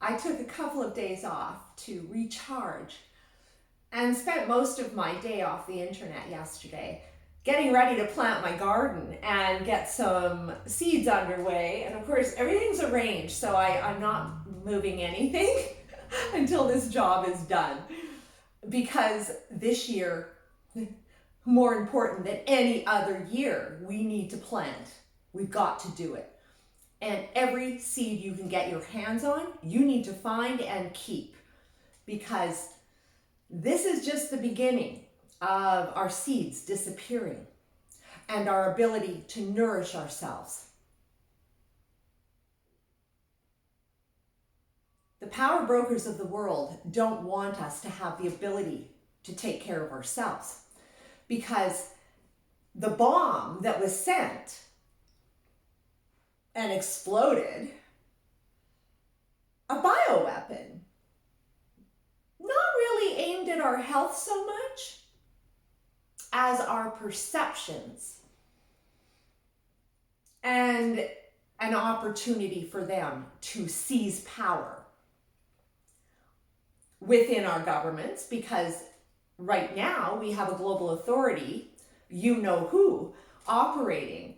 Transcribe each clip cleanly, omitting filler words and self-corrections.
I took a couple of days off to recharge and spent most of my day off the internet yesterday getting ready to plant my garden and get some seeds underway. And of course, everything's arranged, so I'm not moving anything until this job is done. Because this year, more important than any other year, we need to plant. We've got to do it. And every seed you can get your hands on, you need to find and keep, because this is just the beginning of our seeds disappearing and our ability to nourish ourselves. The power brokers of the world don't want us to have the ability to take care of ourselves, because the bomb that was sent and exploded, a bioweapon, not really aimed at our health so much as our perceptions, and an opportunity for them to seize power within our governments, because right now we have a global authority, you know who, operating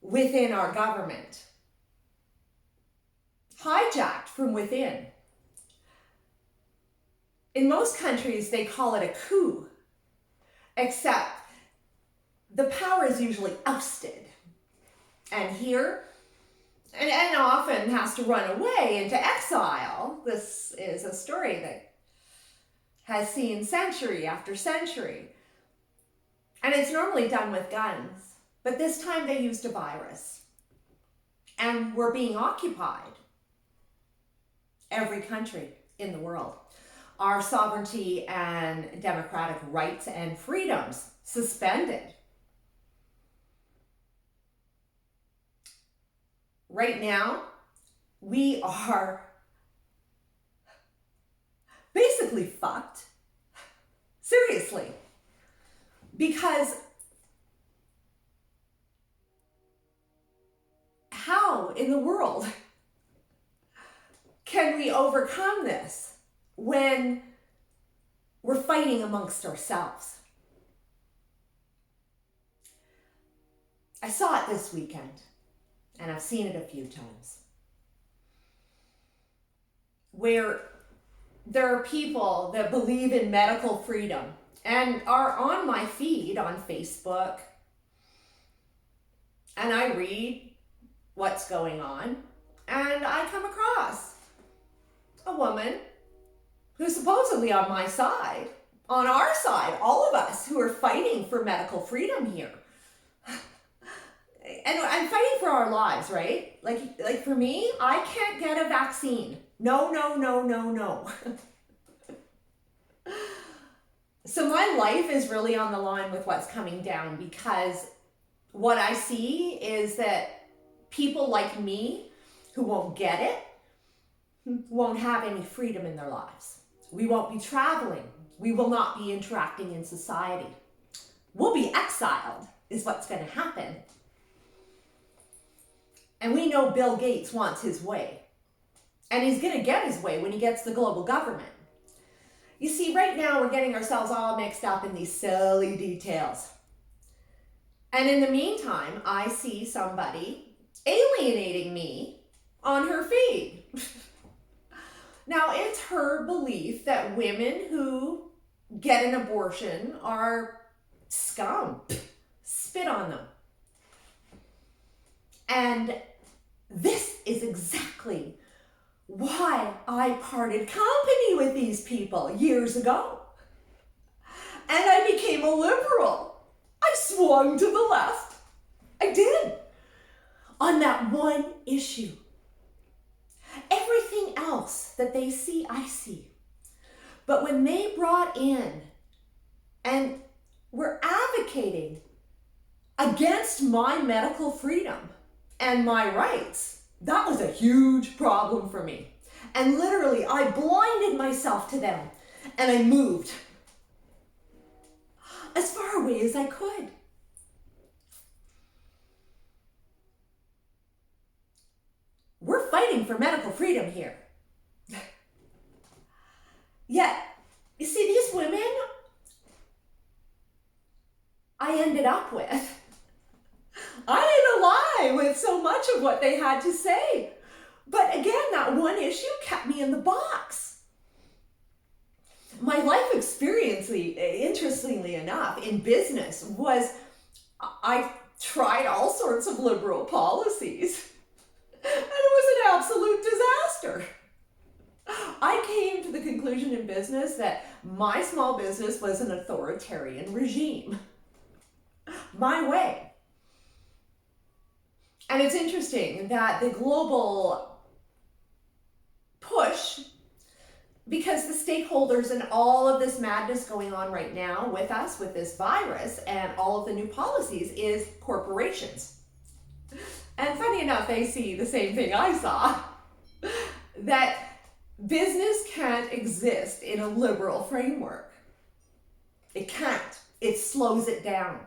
within our government, hijacked from within. In most countries, they call it a coup, except the power is usually ousted. And here, and often has to run away into exile. This is a story that has seen century after century. And it's normally done with guns, but this time they used a virus. And we're being occupied. Every country in the world. Our sovereignty and democratic rights and freedoms suspended. Right now, we are basically fucked. Seriously. Because how in the world can we overcome this when we're fighting amongst ourselves? I saw it this weekend, and I've seen it a few times, where there are people that believe in medical freedom and are on my feed on Facebook, and I read what's going on, and I come across a woman who's supposedly on my side, on our side, all of us who are fighting for medical freedom here. And I'm fighting for our lives, right? Like for me, I can't get a vaccine. No. So my life is really on the line with what's coming down, because what I see is that people like me who won't get it won't have any freedom in their lives. We won't be traveling. We will not be interacting in society. We'll be exiled is what's going to happen. And we know Bill Gates wants his way. And he's going to get his way when he gets the global government. You see, right now we're getting ourselves all mixed up in these silly details. And in the meantime, I see somebody alienating me on her feed. Now, it's her belief that women who get an abortion are scum. Spit on them. And this is exactly why I parted company with these people years ago. And I became a liberal. I swung to the left. I did. On that one issue. Everything else that they see, I see. But when they brought in and were advocating against my medical freedom and my rights, that was a huge problem for me. And literally, I blinded myself to them and I moved as far away as I could. We're fighting for medical freedom here. Yet, you see, these women I ended up with, I didn't align with so much of what they had to say. But again, that one issue kept me in the box. My life experience, interestingly enough, in business was I tried all sorts of liberal policies, and it was an absolute disaster. I came to the conclusion in business that my small business was an authoritarian regime. My way. And it's interesting that the global push, because the stakeholders and all of this madness going on right now with us, with this virus and all of the new policies, is corporations. And funny enough, they see the same thing I saw, that business can't exist in a liberal framework. It can't. It slows it down.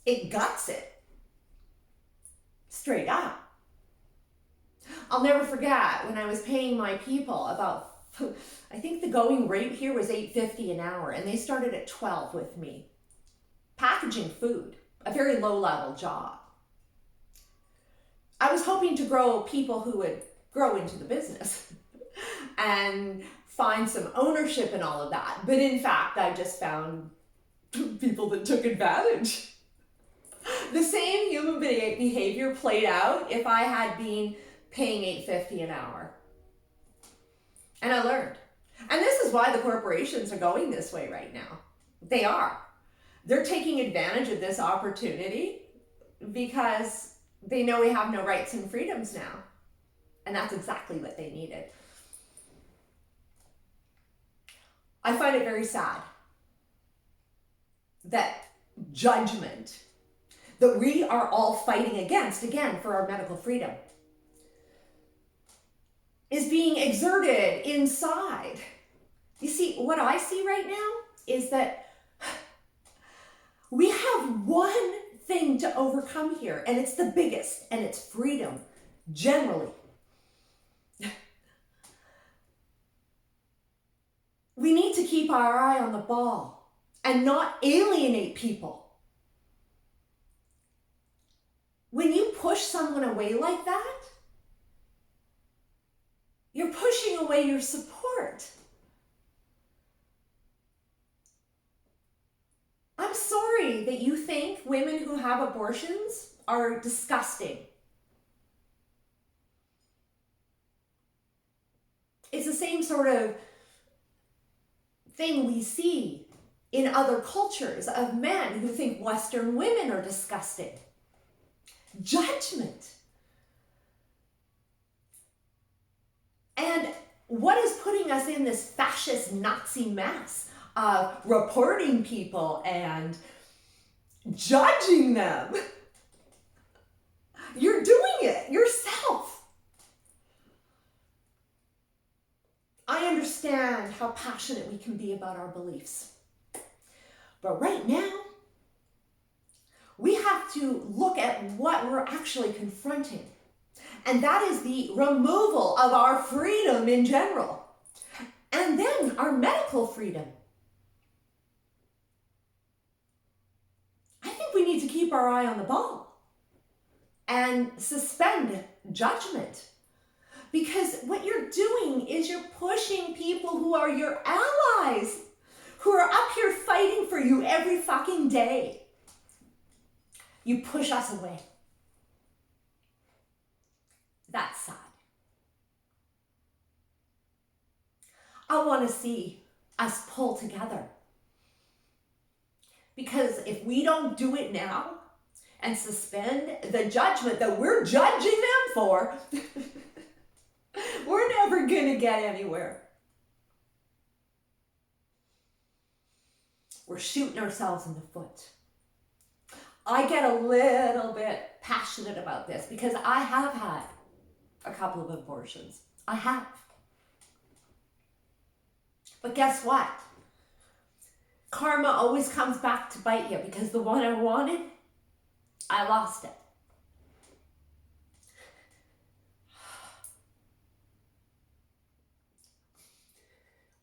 It guts it. Straight up. I'll never forget when I was paying my people about, I think the going rate here was $8.50 an hour, and they started at 12 with me. Packaging food, a very low-level job. I was hoping to grow people who would grow into the business and find some ownership in all of that. But in fact, I just found people that took advantage. The same human behavior played out if I had been paying $8.50 an hour. And I learned. And this is why the corporations are going this way right now. They are. They're taking advantage of this opportunity because they know we have no rights and freedoms now. And that's exactly what they needed. I find it very sad that judgment that we are all fighting against, again, for our medical freedom, is being exerted inside. You see, what I see right now is that we have one thing to overcome here, and it's the biggest, and it's freedom, generally. We need to keep our eye on the ball and not alienate people. When you push someone away like that, you're pushing away your support. I'm sorry that you think women who have abortions are disgusting. It's the same sort of thing we see in other cultures of men who think Western women are disgusting. Judgment. And what is putting us in this fascist Nazi mess of reporting people and judging them? You're doing it yourself. I understand how passionate we can be about our beliefs. But right now, we have to look at what we're actually confronting. And that is the removal of our freedom in general. And then our medical freedom. I think we need to keep our eye on the ball and suspend judgment. Because what you're doing is you're pushing people who are your allies, who are up here fighting for you every fucking day. You push us away. That's sad. I want to see us pull together. Because if we don't do it now and suspend the judgment that we're judging them for, we're never going to get anywhere. We're shooting ourselves in the foot. I get a little bit passionate about this because I have had a couple of abortions. I have. But guess what? Karma always comes back to bite you because the one I wanted, I lost it.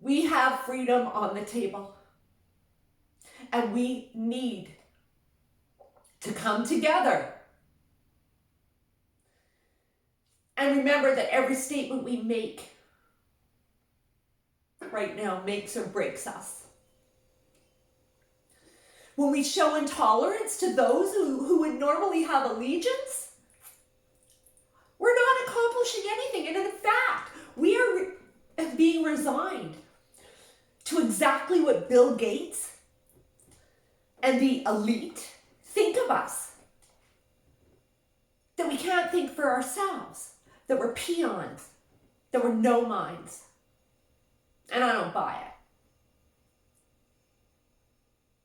We have freedom on the table. And we need to come together and remember that every statement we make right now makes or breaks us. When we show intolerance to those who would normally have allegiance, we're not accomplishing anything. And in fact, we are being resigned to exactly what Bill Gates and the elite think of us. That we can't think for ourselves, that we're peons, that we're no minds. And I don't buy it.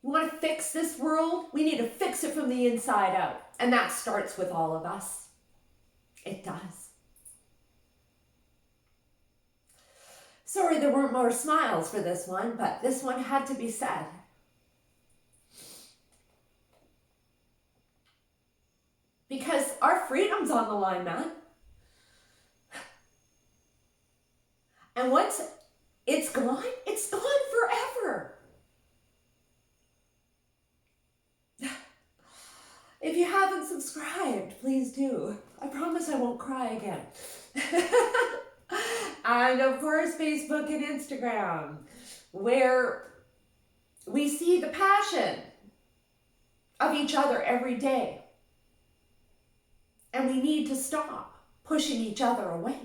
You want to fix this world? We need to fix it from the inside out. And that starts with all of us. It does. Sorry there weren't more smiles for this one, but this one had to be said. Because our freedom's on the line, man. And once it's gone forever. If you haven't subscribed, please do. I promise I won't cry again. And of course, Facebook and Instagram, where we see the passion of each other every day. And we need to stop pushing each other away.